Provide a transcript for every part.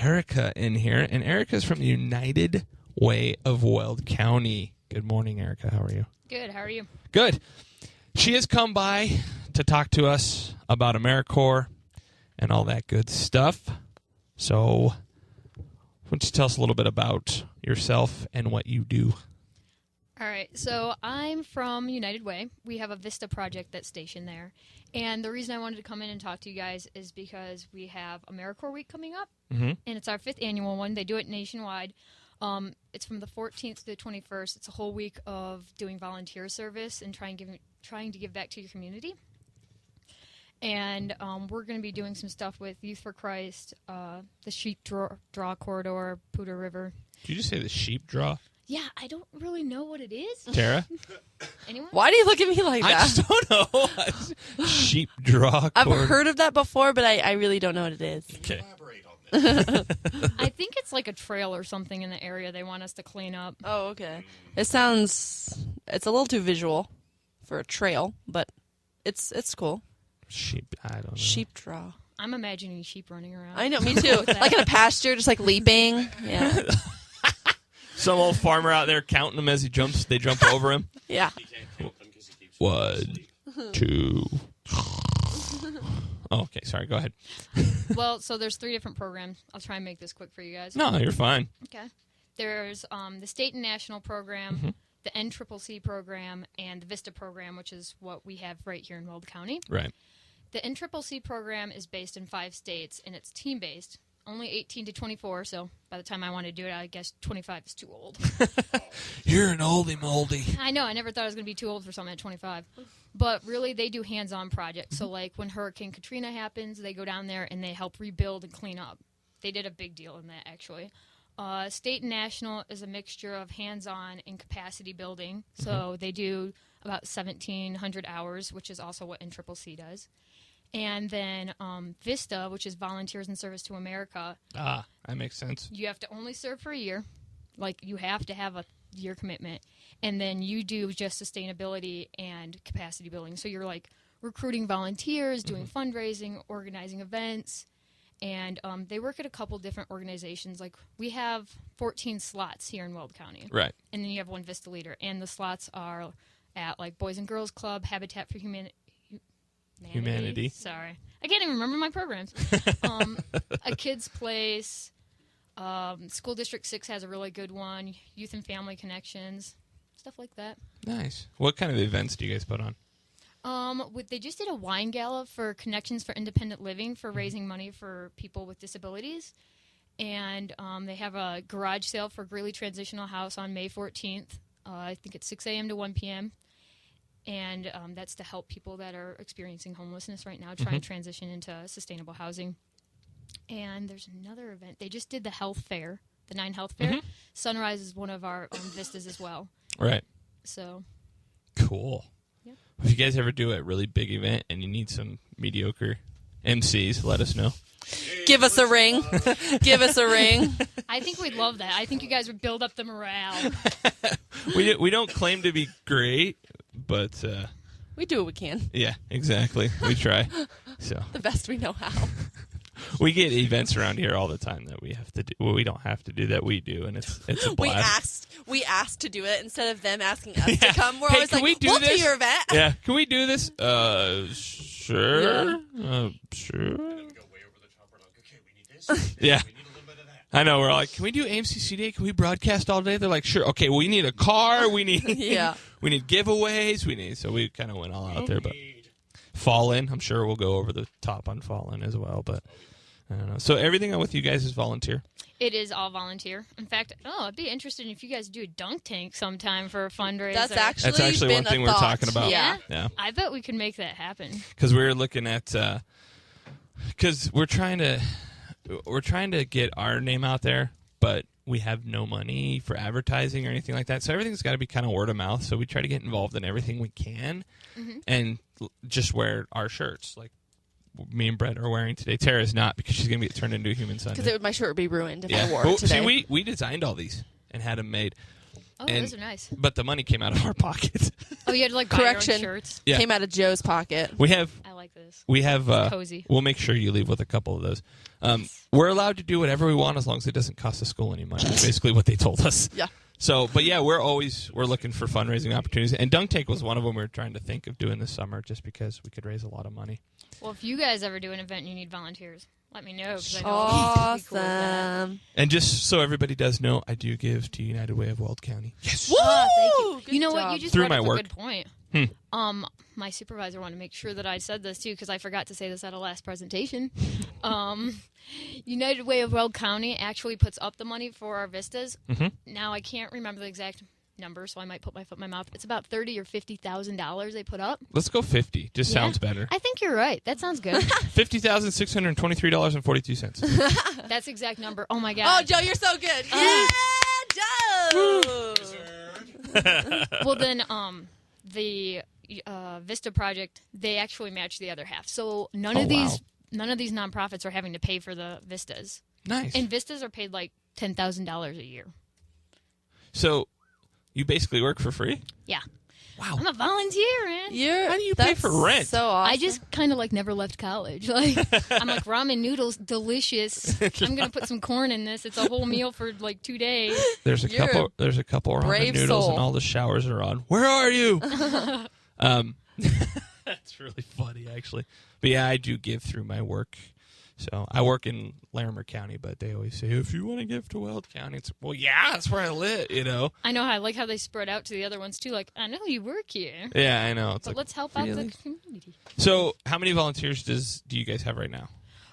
Erika in here, and Erika's from the United Way of Weld County. Good morning, Erika. How are you? Good. How are you? Good. She has come by to talk to us about AmeriCorps and all that good stuff. So, why don't you tell us a little bit about yourself and what you do? All right. So I'm from United Way. We have a Vista project that's stationed there. And the reason I wanted to come in and talk to you guys is because we have AmeriCorps Week coming up. And it's our 5th annual one. They do it nationwide. It's from the 14th to the 21st. It's a whole week of doing volunteer service and trying to give back to your community. And we're going to be doing some stuff with Youth for Christ, the Sheep Draw Corridor, Poudre River. Did you just say the sheep draw? Yeah, I don't really know what it is. Tara? Anyone? Why do you look at me like that? I just don't know. Sheep draw I've corridor. heard of that before, but I really don't know what it is. Okay. Elaborate on this. I think it's like a trail or something in the area they want us to clean up. Oh, okay. It's a little too visual for a trail, but it's cool. Sheep, I don't know. Sheep draw. I'm imagining sheep running around. I know, me too. Like in a pasture, just like leaping. Yeah. Some old farmer out there counting them as he jumps. They jump over him. Yeah. He can't count them because he keeps 1, 2. Oh, okay, sorry. Go ahead. Well, so there's 3 different programs. I'll try and make this quick for you guys. No, you're fine. Okay. There's the state and national program, the NCCC program, and the VISTA program, which is what we have right here in Weld County. Right. The NCCC program is based in 5 states, and it's team-based. Only 18 to 24, so by the time I want to do it, I guess 25 is too old. You're an oldie moldy. I know. I never thought I was going to be too old for something at 25. But really, they do hands-on projects. So, like, when Hurricane Katrina happens, they go down there and they help rebuild and clean up. They did a big deal in that, actually. State and national is a mixture of hands-on and capacity building. So they do about 1,700 hours, which is also what NCCC does. And then VISTA, which is Volunteers in Service to America. Ah, that makes sense. You have to only serve for a year. Like, you have to have a year commitment. And then you do just sustainability and capacity building. So you're, like, recruiting volunteers, doing fundraising, organizing events. And they work at a couple different organizations. Like, we have 14 slots here in Weld County. Right. And then you have one VISTA leader. And the slots are at, like, Boys and Girls Club, Habitat for Humanity. Sorry. I can't even remember my programs. A Kid's Place. School District 6 has a really good one. Youth and Family Connections. Stuff like that. Nice. What kind of events do you guys put on? They just did a wine gala for Connections for Independent Living for raising money for people with disabilities. And they have a garage sale for Greeley Transitional House on May 14th. I think it's 6 a.m. to 1 p.m. And that's to help people that are experiencing homelessness right now try and transition into sustainable housing. And there's another event. They just did the health fair, the 9 health fair. Sunrise is one of our vistas as well. Right. So. Cool. Yep. If you guys ever do a really big event and you need some mediocre MCs, let us know. Give us a ring. Give us a ring. I think we'd love that. I think you guys would build up the morale. We don't claim to be great, but We do what we can. yeah, exactly. We try. So The best we know how. we get events around here all the time that we have to do. Well, we don't have to do that. We do, and it's a blast. We asked to do it instead of them asking us to come. We're Hey, always can like, we do we'll this? do your event. Yeah, can we do this? Sure. Sure. Go way over the top. We're like, okay, we need this. Yeah. We need a little bit of that. I know. We're like, can we do AIMS.edu Day? Can we broadcast all day? They're like, sure. Okay, we need a car. We need Yeah. we need giveaways. So we kind of went all out there. But Fallen, I'm sure we'll go over the top on Fallen as well. But I don't know. So everything with you guys is volunteer? It is all volunteer. In fact, I'd be interested if you guys do a dunk tank sometime for a fundraiser. That's actually one been thing a we're thought. talking about. Yeah. I bet we could make that happen. Because we were looking at because we're trying to get our name out there, but we have no money for advertising or anything like that. So everything's got to be kind of word of mouth. So we try to get involved in everything we can and just wear our shirts like me and Brett are wearing today. Tara's not because she's going to get turned into a human Sunday. Because my shirt would be ruined if I wore it today. See, we designed all these and had them made. Oh, those are nice. But the money came out of our pocket. Oh, you had to like buy your own Correction. shirts? Yeah. Came out of Joe's pocket. We have I like this. this. We have. Cozy. We'll make sure you leave with a couple of those. We're allowed to do whatever we want as long as it doesn't cost the school any money. That's basically what they told us. Yeah. So, but yeah, we're looking for fundraising opportunities, and Dunk Tank was one of them. We were trying to think of doing this summer just because we could raise a lot of money. Well, if you guys ever do an event and you need volunteers, let me know. 'Cause I know I'll be cool with that. Awesome. And just so everybody does know, I do give to United Way of Weld County. Yes. Woo! Thank you. Good You know job. what? You just Through brought up my a work. good point. My supervisor wanted to make sure that I said this too because I forgot to say this at a last presentation. United Way of Weld County actually puts up the money for our vistas. Now I can't remember the exact number, so I might put my foot in my mouth. It's about $30,000 or $50,000 they put up. Let's go 50. Just Yeah. sounds better. I think you're right. That sounds good. $50,623.42. That's the exact number. Oh my god. Oh, Joe, you're so good. Yeah, Joe. Well then, the Vista project, they actually match the other half. So none of these nonprofits are having to pay for the vistas, Nice. and vistas are paid like $10,000 a year. So you basically work for free? Yeah. Wow. I'm a volunteer, man. How do you pay that's for rent? So awesome. I just kind of like never left college. Like I'm like ramen noodles, delicious. I'm gonna put some corn in this. It's a whole meal for like 2 days. There's a You're couple ramen brave noodles soul. and all the showers are on. Where are you? That's really funny actually. But yeah, I do give through my work. So I work in Larimer County, but they always say, if you want to give to Weld County, it's, well, yeah, that's where I live, you know? I know I like how they spread out to the other ones too. Like I know you work here, Yeah, I know. It's but like, let's help out really? the community. So how many volunteers do you guys have right now?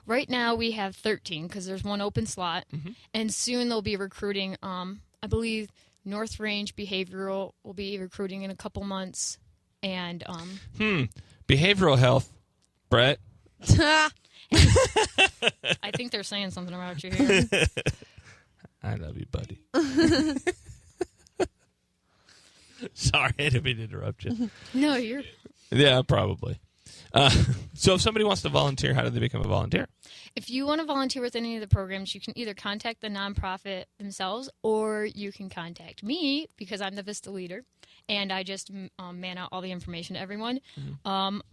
Right now we have 13 because there's one open slot, and soon they'll be recruiting. I believe North Range Behavioral will be recruiting in a couple months, and Behavioral health, Brett. I think they're saying something about you here. I love you, buddy. Sorry, I didn't mean to interrupt you. No, you're. Yeah, probably. So if somebody wants to volunteer, how do they become a volunteer? If you want to volunteer with any of the programs, you can either contact the nonprofit themselves or you can contact me because I'm the Vista leader and I just man out all the information to everyone.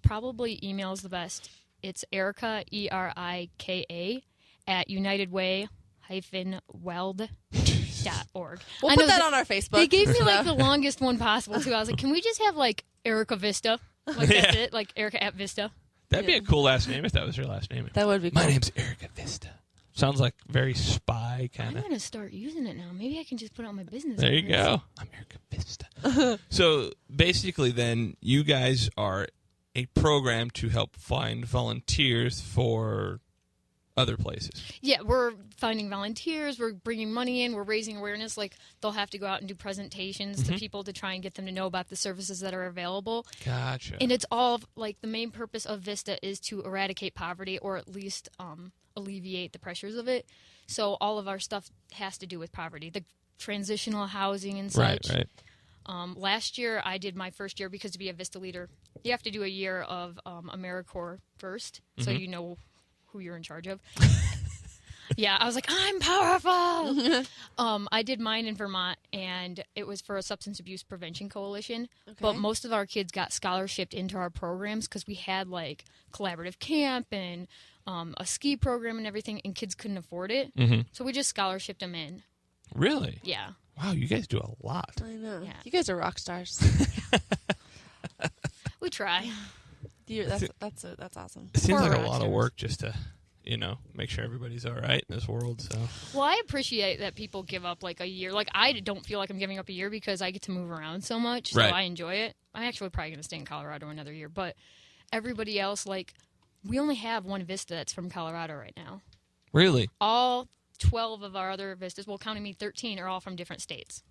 Probably email is the best. It's Erika, ERIKA, at unitedway-weld.org. We'll put that on our Facebook. They gave me like the longest one possible too. I was like, can we just have like Erika Vista? Like that's it, like Erika at Vista. That'd be a cool last name if that was your last name. That would be cool. My name's Erika Vista. Sounds like very spy kind I'm of. gonna start using it now. Maybe I can just put it on my business. There you cards. go. I'm Erika Vista. So basically, then you guys are a program to help find volunteers for other places. Yeah, we're finding volunteers. We're bringing money in. We're raising awareness. Like they'll have to go out and do presentations to people to try and get them to know about the services that are available. Gotcha. And it's all like the main purpose of Vista is to eradicate poverty or at least alleviate the pressures of it. So all of our stuff has to do with poverty, the transitional housing and such. Right. Last year, I did my first year because to be a Vista leader, you have to do a year of AmeriCorps first, so you know who you're in charge of. Yeah, I was like, I'm powerful. I did mine in Vermont, and it was for a substance abuse prevention coalition. Okay. But most of our kids got scholarshiped into our programs because we had like collaborative camp and a ski program and everything, and kids couldn't afford it. So we just scholarshiped them in. Really? Yeah. Wow, you guys do a lot. I know. Yeah. You guys are rock stars. We try. That's awesome. It seems Poor like a lot of rockstars. work just to, make sure everybody's all right in this world. So Well, I appreciate that people give up like a year. Like I don't feel like I'm giving up a year because I get to move around so much, so Right. I enjoy it. I'm actually probably going to stay in Colorado another year, but everybody else, like, we only have one Vista that's from Colorado right now. really, All 12 of our other Vistas, well, counting me, 13 are all from different states.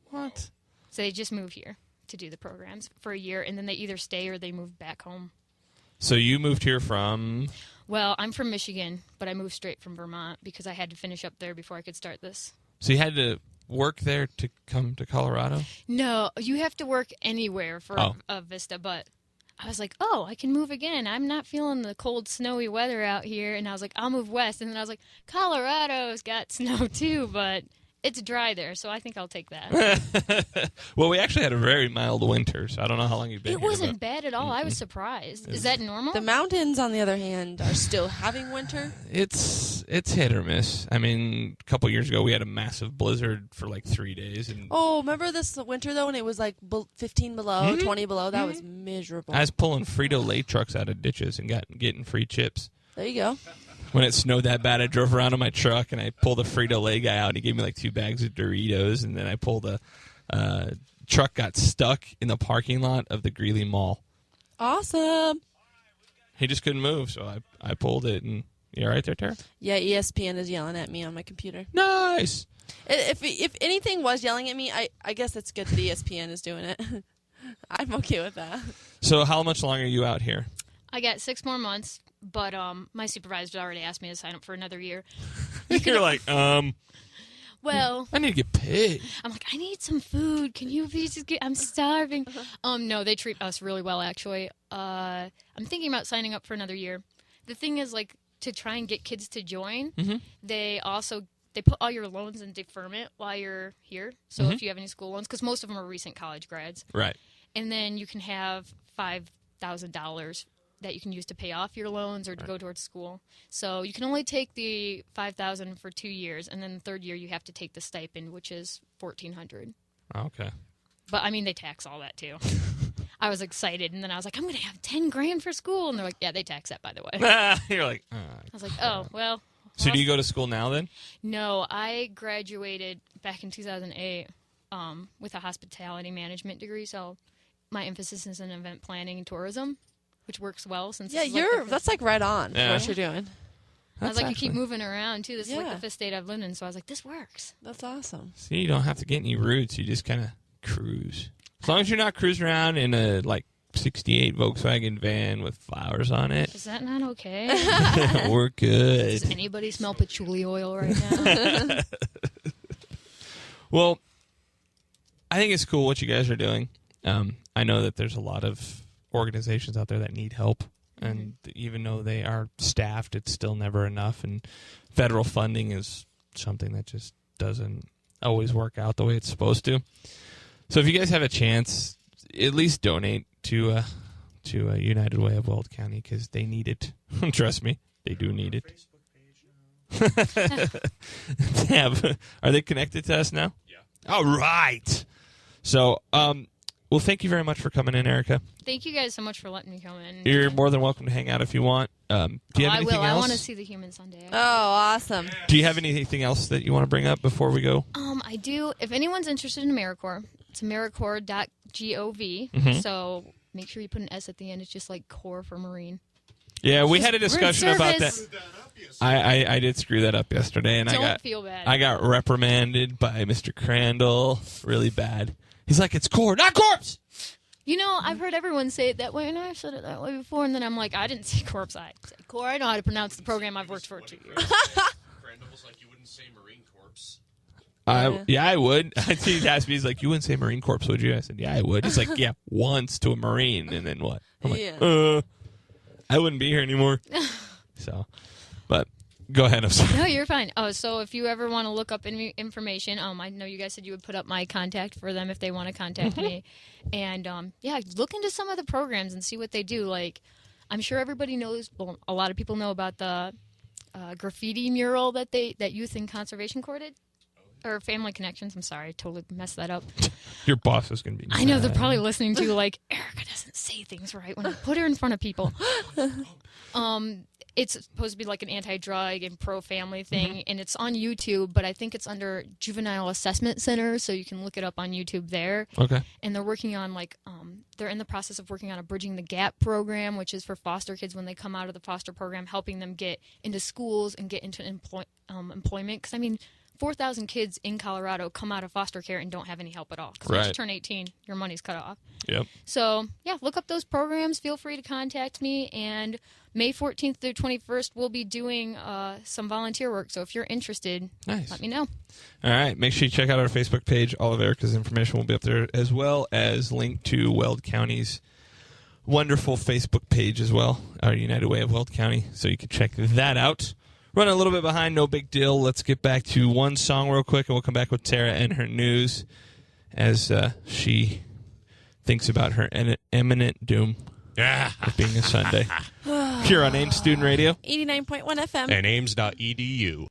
what? So they just move here to do the programs for a year, and then they either stay or they move back home. So you moved here from? Well, I'm from Michigan, but I moved straight from Vermont because I had to finish up there before I could start this. So you had to work there to come to Colorado? No, you have to work anywhere for a Vista, but I was like, oh, I can move again. I'm not feeling the cold, snowy weather out here. And I was like, I'll move west. And then I was like, Colorado's got snow too, but It's dry there, so I think I'll take that. Well, we actually had a very mild winter, so I don't know how long you've been It here. wasn't bad at all. I was surprised. Is that normal? The mountains, on the other hand, are still having winter. It's hit or miss. I mean, a couple years ago, we had a massive blizzard for like 3 days. And Oh, remember this winter, though, when it was like 15 below, 20 below? That was miserable. I was pulling Frito-Lay trucks out of ditches and getting free chips. There you go. When it snowed that bad, I drove around in my truck, and I pulled a Frito-Lay guy out. He gave me like 2 bags of Doritos, and then I pulled a truck got stuck in the parking lot of the Greeley Mall. Awesome. He just couldn't move, so I pulled it, and you all right there, Tara? Yeah, ESPN is yelling at me on my computer. Nice! If anything was yelling at me, I guess it's good that ESPN is doing it. I'm okay with that. So how much longer are you out here? I got 6 more months, but my supervisor already asked me to sign up for another year. You're like, Well, I need to get paid. I'm like, I need some food. Can you please just I'm starving. No, they treat us really well, actually. I'm thinking about signing up for another year. The thing is, like, to try and get kids to join, they put all your loans in deferment while you're here. So if you have any school loans, because most of them are recent college grads. Right. And then you can have $5,000 that you can use to pay off your loans or to go towards school. So you can only take the $5,000 for 2 years, and then the third year you have to take the stipend, which is $1,400. Okay. But I mean, they tax all that too. I was excited, and then I was like, I'm going to have $10,000 for school, and they're like, yeah, they tax that, by the way. You're like, I was like, oh well. So do you go to school now then? No, I graduated back in 2008 with a hospitality management degree. So my emphasis is in event planning and tourism, which works well since Yeah, this is like the that's like right on Yeah. what you're doing. I was like, you keep moving around too. This is like Yeah. the fifth state I've lived in, so I was like, this works. That's awesome. See, you don't have to get any routes. You just kind of cruise. As long as you're not cruising around in a, like, 68 Volkswagen van with flowers on it. Is that not okay? We're good. Does anybody smell patchouli oil right now? Well, I think it's cool what you guys are doing. I know that there's a lot of organizations out there that need help. And even though they are staffed, it's still never enough. And federal funding is something that just doesn't always work out the way it's supposed to. So if you guys have a chance, at least donate to United Way of Weld County, because they need it. Trust me, they do need it. Are they connected to us now? Yeah. All right. So, well, thank you very much for coming in, Erica. Thank you guys so much for letting me come in. You're more than welcome to hang out if you want. Do you have I anything will. else? I want to see the human Sunday. Oh, awesome. Do you have anything else that you want to bring up before we go? I do. If anyone's interested in AmeriCorps, it's AmeriCorps.gov. So make sure you put an S at the end. It's just like Corps for Marine. Yeah, we had a discussion about that. Service. I did screw that up yesterday, and Don't feel bad. I got reprimanded by Mr. Crandall really bad. He's like, it's Corps, not Corpse! You know, I've heard everyone say it that way, and I've said it that way before, and then I'm like, I didn't say Corps. I said Corps. I know how to pronounce the program I've worked for 2 years. Crandall was like, you wouldn't say Marine Corps. Yeah, I would. He asked me, he's like, you wouldn't say Marine Corps, would you? I said, yeah, I would. He's like, yeah, once to a Marine, and then what? I'm like, I wouldn't be here anymore. So, but go ahead. I'm sorry. No, you're fine. Oh, so if you ever want to look up any information, I know you guys said you would put up my contact for them if they want to contact me. And, yeah, look into some of the programs and see what they do. Like, I'm sure everybody knows, well, a lot of people know about the graffiti mural that Youth and Conservation Corps did. Or Family Connections. I'm sorry, I totally messed that up. Your boss is going to be I know, they're probably listening to like, Erica doesn't say things right when I put her in front of people. It's supposed to be like an anti-drug and pro-family thing, and it's on YouTube, but I think it's under Juvenile Assessment Center, so you can look it up on YouTube there. Okay. And they're working on like, they're in the process of working on a Bridging the Gap program, which is for foster kids when they come out of the foster program, helping them get into schools and get into employment. Because, I mean, 4,000 kids in Colorado come out of foster care and don't have any help at all. Because once you turn 18, your money's cut off. Yep. So, yeah, look up those programs. Feel free to contact me. And May 14th through 21st, we'll be doing some volunteer work. So if you're interested, let me know. All right. Make sure you check out our Facebook page. All of Erica's information will be up there, as well as link to Weld County's wonderful Facebook page as well, our United Way of Weld County. So you can check that out. Running a little bit behind, no big deal. Let's get back to one song real quick, and we'll come back with Tara and her news as she thinks about her imminent doom of being a Sunday. Here on Ames Student Radio. 89.1 FM. And Aims.edu.